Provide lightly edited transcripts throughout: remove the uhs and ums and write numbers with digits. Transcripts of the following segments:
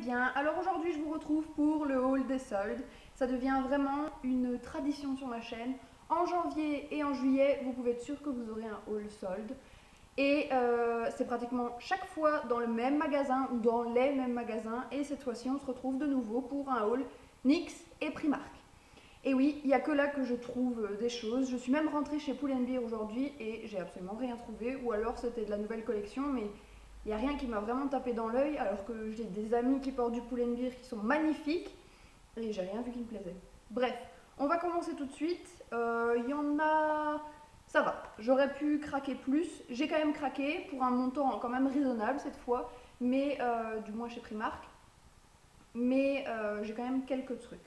bien. Alors aujourd'hui je vous retrouve pour le haul des soldes. Ça devient vraiment une tradition sur ma chaîne. En janvier et en juillet, vous pouvez être sûr que vous aurez un haul solde. Et c'est pratiquement chaque fois dans le même magasin ou dans les mêmes magasins. Et cette fois-ci on se retrouve de nouveau pour un haul NYX et Primark. Et oui, il n'y a que là que je trouve des choses. Je suis même rentrée chez Pull&Bear aujourd'hui et j'ai absolument rien trouvé. Ou alors c'était de la nouvelle collection, mais il n'y a rien qui m'a vraiment tapé dans l'œil. Alors que j'ai des amis qui portent du Pull&Bear qui sont magnifiques et j'ai rien vu qui me plaisait. Bref, on va commencer tout de suite. Il y en a... Ça va, j'aurais pu craquer plus. J'ai quand même craqué pour un montant quand même raisonnable cette fois, mais du moins chez Primark. Mais j'ai quand même quelques trucs.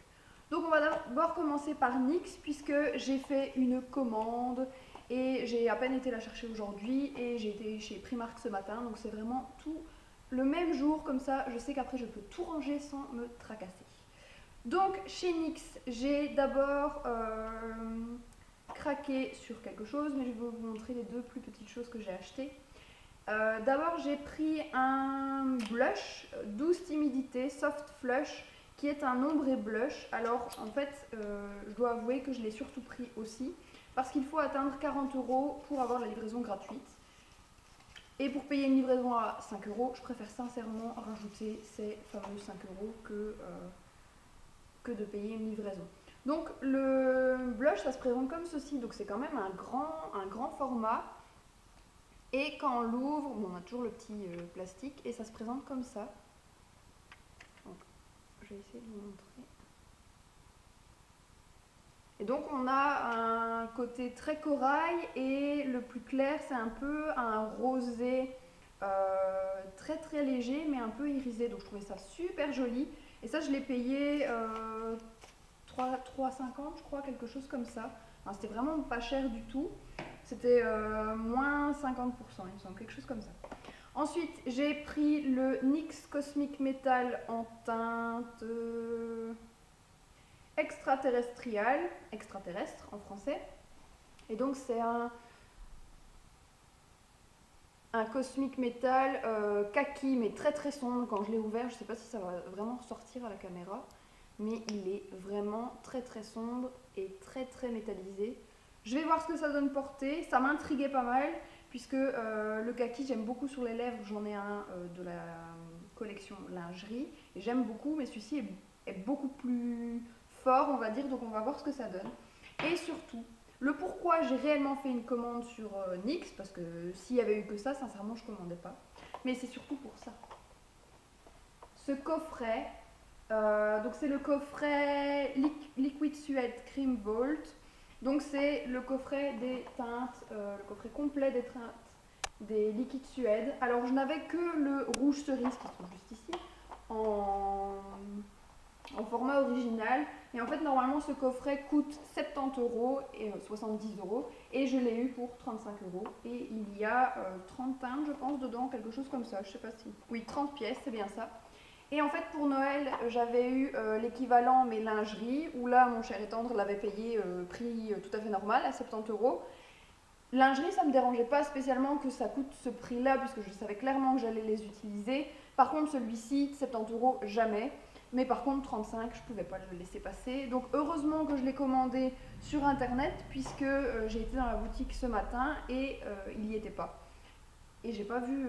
Donc on va d'abord commencer par NYX puisque j'ai fait une commande et j'ai à peine été la chercher aujourd'hui et j'ai été chez Primark ce matin, donc c'est vraiment tout le même jour, comme ça je sais qu'après je peux tout ranger sans me tracasser. Donc chez NYX j'ai d'abord craqué sur quelque chose, mais je vais vous montrer les deux plus petites choses que j'ai achetées. D'abord j'ai pris un blush douce timidité soft flush qui est un ombre et blush. Alors en fait je dois avouer que je l'ai surtout pris aussi parce qu'il faut atteindre 40 € pour avoir la livraison gratuite. Et pour payer une livraison à 5 €, je préfère sincèrement rajouter ces fameux 5 € que de payer une livraison. Donc le blush ça se présente comme ceci, donc c'est quand même un grand format. Et quand on l'ouvre, bon, on a toujours le petit plastique et ça se présente comme ça. Donc, je vais essayer de vous montrer. Et donc on a un côté très corail et le plus clair c'est un peu un rosé très léger mais un peu irisé. Donc je trouvais ça super joli. Et ça je l'ai payé 3,50 je crois, quelque chose comme ça. Enfin, c'était vraiment pas cher du tout. C'était moins 50%, il me semble, quelque chose comme ça. Ensuite, j'ai pris le NYX Cosmic Metal en teinte extraterrestre en français. Et donc c'est un Cosmic Metal kaki, mais très sombre. Quand je l'ai ouvert, je ne sais pas si ça va vraiment ressortir à la caméra, mais il est vraiment très sombre et très métallisé. Je vais voir ce que ça donne porter. Ça m'intriguait pas mal puisque le kaki j'aime beaucoup sur les lèvres. J'en ai un de la collection lingerie et j'aime beaucoup, mais celui-ci est beaucoup plus fort on va dire, donc on va voir ce que ça donne. Et surtout, le pourquoi j'ai réellement fait une commande sur NYX, parce que s'il y avait eu que ça, sincèrement je commandais pas. Mais c'est surtout pour ça. Ce coffret, donc c'est le coffret Liquid Suede Cream Vault. Donc c'est le coffret des teintes, le coffret complet des teintes des liquides Suède. Alors je n'avais que le rouge cerise qui se trouve juste ici en format original. Et en fait normalement ce coffret coûte 70 € et 70 € et je l'ai eu pour 35 €. Et il y a 30 teintes je pense dedans, quelque chose comme ça, je sais pas si... Oui, 30 pièces, c'est bien ça. Et en fait pour Noël j'avais eu l'équivalent mais lingerie, où là mon cher et tendre l'avait payé prix tout à fait normal à 70 €. Lingerie ça me dérangeait pas spécialement que ça coûte ce prix là puisque je savais clairement que j'allais les utiliser. Par contre celui-ci 70 € jamais, mais par contre 35 je pouvais pas le laisser passer. Donc heureusement que je l'ai commandé sur internet puisque j'ai été dans la boutique ce matin et il n'y était pas. Et j'ai pas vu,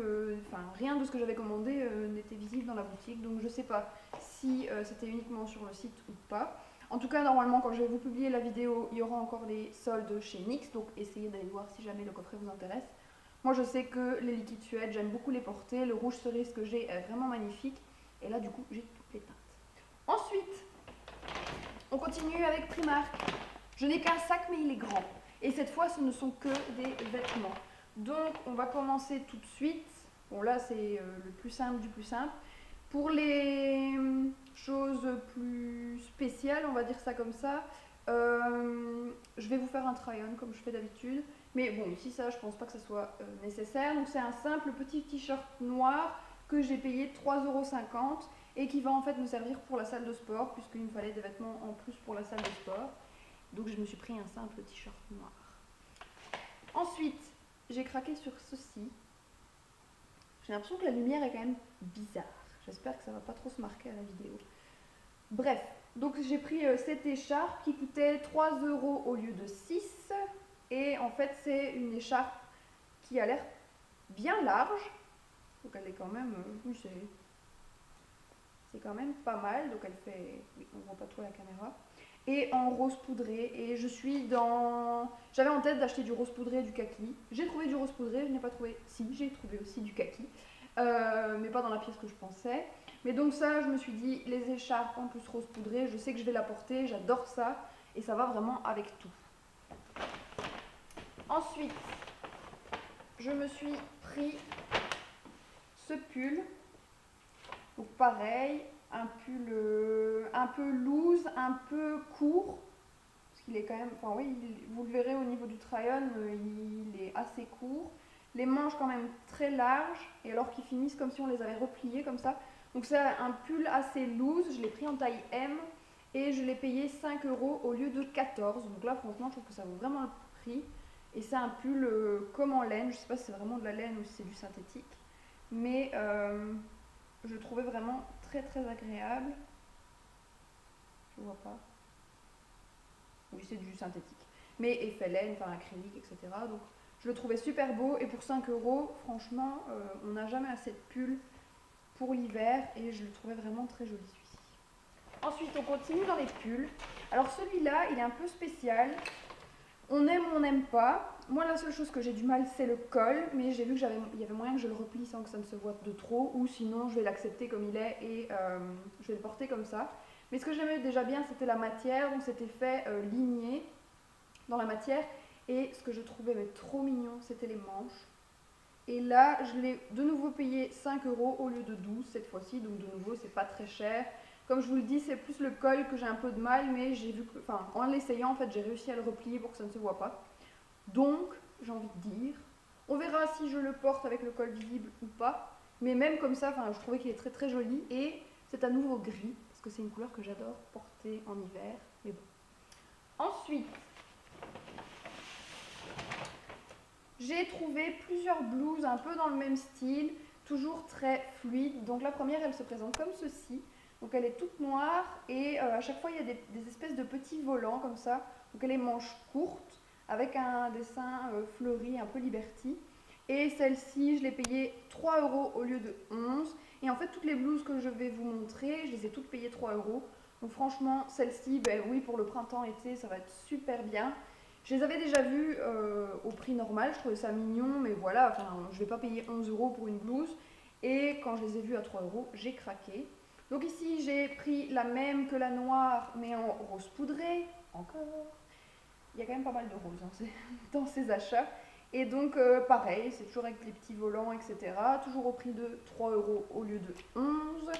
rien de ce que j'avais commandé n'était visible dans la boutique, donc je sais pas si c'était uniquement sur le site ou pas. En tout cas, normalement, quand je vais vous publier la vidéo, il y aura encore les soldes chez NYX, donc essayez d'aller voir si jamais le coffret vous intéresse. Moi, je sais que les liquides Suède, j'aime beaucoup les porter. Le rouge cerise que j'ai est vraiment magnifique. Et là, du coup, j'ai toutes les teintes. Ensuite, on continue avec Primark. Je n'ai qu'un sac, mais il est grand. Et cette fois, ce ne sont que des vêtements. Donc on va commencer tout de suite. Bon là c'est le plus simple du plus simple. Pour les choses plus spéciales, on va dire ça comme ça, je vais vous faire un try-on comme je fais d'habitude. Mais bon ici ça je pense pas que ce soit nécessaire. Donc c'est un simple petit t-shirt noir que j'ai payé 3,50 € et qui va en fait me servir pour la salle de sport puisqu'il me fallait des vêtements en plus pour la salle de sport. Donc je me suis pris un simple t-shirt noir. Ensuite, j'ai craqué sur ceci. J'ai l'impression que la lumière est quand même bizarre. J'espère que ça va pas trop se marquer à la vidéo. Bref, donc j'ai pris cette écharpe qui coûtait 3 € au lieu de 6. Et en fait, c'est une écharpe qui a l'air bien large. Donc elle est quand même, oui, c'est quand même pas mal. Donc elle fait, oui, on voit pas trop la caméra. Et en rose poudré. Et je suis dans, j'avais en tête d'acheter du rose poudré et du kaki. J'ai trouvé du rose poudré, je n'ai pas trouvé, si, j'ai trouvé aussi du kaki. Mais pas dans la pièce que je pensais. Mais donc ça, je me suis dit, les écharpes en plus rose poudré, je sais que je vais la porter, j'adore ça. Et ça va vraiment avec tout. Ensuite, je me suis pris ce pull. Donc pareil, un pull un peu loose, un peu court. Parce qu'il est quand même, enfin oui, vous le verrez au niveau du try-on, il est assez court. Les manches quand même très larges, et alors qu'ils finissent comme si on les avait repliés comme ça. Donc c'est un pull assez loose, je l'ai pris en taille M, et je l'ai payé 5 € au lieu de 14. Donc là franchement je trouve que ça vaut vraiment le prix. Et c'est un pull comme en laine, je sais pas si c'est vraiment de la laine ou si c'est du synthétique. Mais je le trouvais vraiment très très agréable. Je vois pas. Oui, c'est du synthétique. Mais effet laine, enfin acrylique, etc. Donc je le trouvais super beau. Et pour 5 €, franchement, on n'a jamais assez de pulls pour l'hiver. Et je le trouvais vraiment très joli celui-ci. Ensuite, on continue dans les pulls. Alors celui-là, il est un peu spécial. On aime ou on n'aime pas. Moi, la seule chose que j'ai du mal, c'est le col. Mais j'ai vu qu'il y avait moyen que je le replie sans que ça ne se voie de trop. Ou sinon, je vais l'accepter comme il est et je vais le porter comme ça. Mais ce que j'aimais déjà bien, c'était la matière. Donc, c'était fait ligné dans la matière. Et ce que je trouvais mais trop mignon, c'était les manches. Et là, je l'ai de nouveau payé 5 € au lieu de 12 cette fois-ci. Donc, de nouveau, c'est pas très cher. Comme je vous le dis, c'est plus le col que j'ai un peu de mal, mais j'ai vu que, enfin, en l'essayant, en fait, j'ai réussi à le replier pour que ça ne se voit pas. Donc, j'ai envie de dire, on verra si je le porte avec le col visible ou pas. Mais même comme ça, enfin, je trouvais qu'il est très très joli et c'est à nouveau gris parce que c'est une couleur que j'adore porter en hiver. Mais bon. Ensuite, j'ai trouvé plusieurs blouses un peu dans le même style, toujours très fluide. Donc la première, elle se présente comme ceci. Donc elle est toute noire et à chaque fois il y a des espèces de petits volants comme ça. Donc elle est manche courte avec un dessin fleuri un peu Liberty. Et celle-ci, je l'ai payée 3 € au lieu de 11. Et en fait, toutes les blouses que je vais vous montrer, je les ai toutes payées 3 €. Donc franchement, celle-ci, ben oui, pour le printemps-été, ça va être super bien. Je les avais déjà vues au prix normal, je trouvais ça mignon, mais voilà, enfin, je ne vais pas payer 11 € pour une blouse. Et quand je les ai vues à 3 €, j'ai craqué. Donc ici, j'ai pris la même que la noire, mais en rose poudré. Encore. Il y a quand même pas mal de roses hein, dans ces achats. Et donc, pareil, c'est toujours avec les petits volants, etc. Toujours au prix de 3 € au lieu de 11.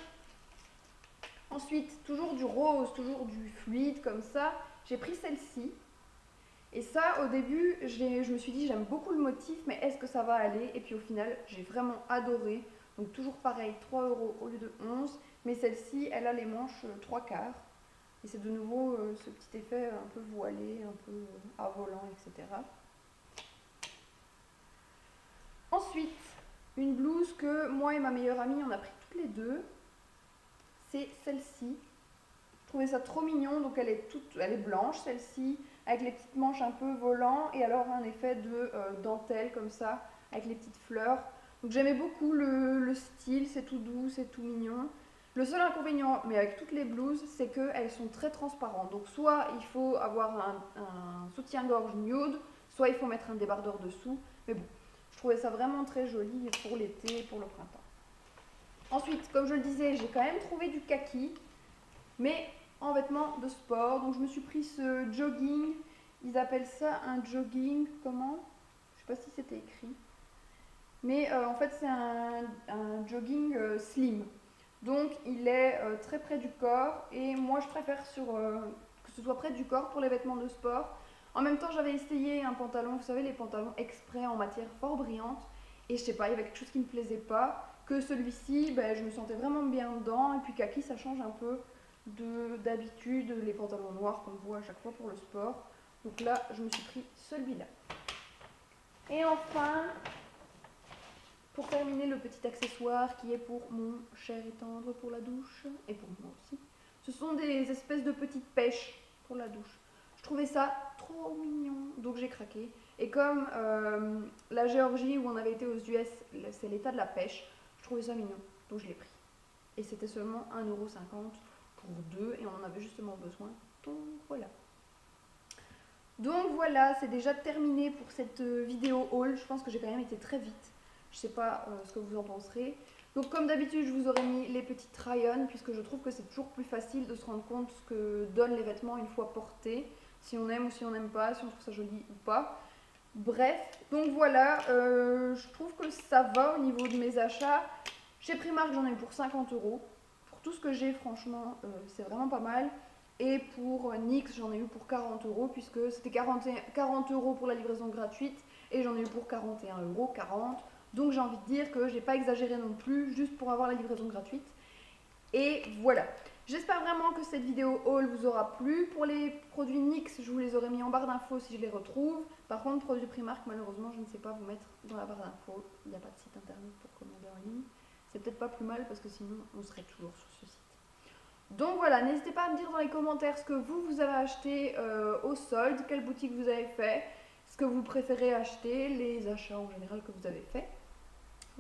Ensuite, toujours du rose, toujours du fluide comme ça. J'ai pris celle-ci. Et ça, au début, je me suis dit, j'aime beaucoup le motif, mais est-ce que ça va aller? Et puis au final, j'ai vraiment adoré. Donc toujours pareil, 3 € au lieu de 11. Mais celle-ci, elle a les manches 3/4. Et c'est de nouveau ce petit effet un peu voilé, un peu à volant, etc. Ensuite, une blouse que moi et ma meilleure amie, on a pris toutes les deux. C'est celle-ci. Je trouvais ça trop mignon. Donc elle est blanche, celle-ci, avec les petites manches un peu volant. Et alors un effet de dentelle comme ça, avec les petites fleurs. Donc j'aimais beaucoup le style, c'est tout doux, c'est tout mignon. Le seul inconvénient, mais avec toutes les blouses, c'est qu'elles sont très transparentes. Donc soit il faut avoir un soutien-gorge nude, soit il faut mettre un débardeur dessous. Mais bon, je trouvais ça vraiment très joli pour l'été et pour le printemps. Ensuite, comme je le disais, j'ai quand même trouvé du kaki, mais en vêtements de sport. Donc je me suis pris ce jogging. Ils appellent ça un jogging, comment? Je ne sais pas si c'était écrit. Mais en fait, c'est un jogging slim. Donc il est très près du corps et moi je préfère que ce soit près du corps pour les vêtements de sport. En même temps j'avais essayé un pantalon, vous savez les pantalons exprès en matière fort brillante et je sais pas, il y avait quelque chose qui ne me plaisait pas. Que celui-ci, ben, je me sentais vraiment bien dedans et puis kaki ça change un peu d'habitude les pantalons noirs qu'on voit à chaque fois pour le sport. Donc là je me suis pris celui-là. Et enfin, pour terminer terminé le petit accessoire qui est pour mon cher et tendre pour la douche et pour moi aussi. Ce sont des espèces de petites pêches pour la douche. Je trouvais ça trop mignon, donc j'ai craqué. Et comme la Géorgie où on avait été aux US, c'est l'état de la pêche, je trouvais ça mignon, donc je l'ai pris. Et c'était seulement 1,50 € pour deux et on en avait justement besoin, donc voilà. Donc voilà, c'est déjà terminé pour cette vidéo haul. Je pense que j'ai quand même été très vite. Je sais pas ce que vous en penserez. Donc comme d'habitude, je vous aurais mis les petits try-on puisque je trouve que c'est toujours plus facile de se rendre compte ce que donnent les vêtements une fois portés. Si on aime ou si on n'aime pas, si on trouve ça joli ou pas. Bref, donc voilà, je trouve que ça va au niveau de mes achats. Chez Primark, j'en ai eu pour 50 €. Pour tout ce que j'ai, franchement, c'est vraiment pas mal. Et pour NYX, j'en ai eu pour 40 € puisque c'était 40 € pour la livraison gratuite et j'en ai eu pour 41,40 €. Donc j'ai envie de dire que j'ai pas exagéré non plus juste pour avoir la livraison gratuite. Et voilà. J'espère vraiment que cette vidéo haul vous aura plu. Pour les produits NYX, je vous les aurais mis en barre d'infos si je les retrouve. Par contre, produits Primark, malheureusement, je ne sais pas vous mettre dans la barre d'infos. Il n'y a pas de site internet pour commander en ligne. C'est peut-être pas plus mal parce que sinon, on serait toujours sur ce site. Donc voilà, n'hésitez pas à me dire dans les commentaires ce que vous avez acheté au solde, quelle boutique vous avez fait, ce que vous préférez acheter, les achats en général que vous avez fait.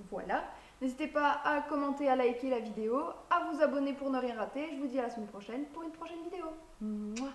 Voilà, n'hésitez pas à commenter, à liker la vidéo, à vous abonner pour ne rien rater. Je vous dis à la semaine prochaine pour une prochaine vidéo. Mouah.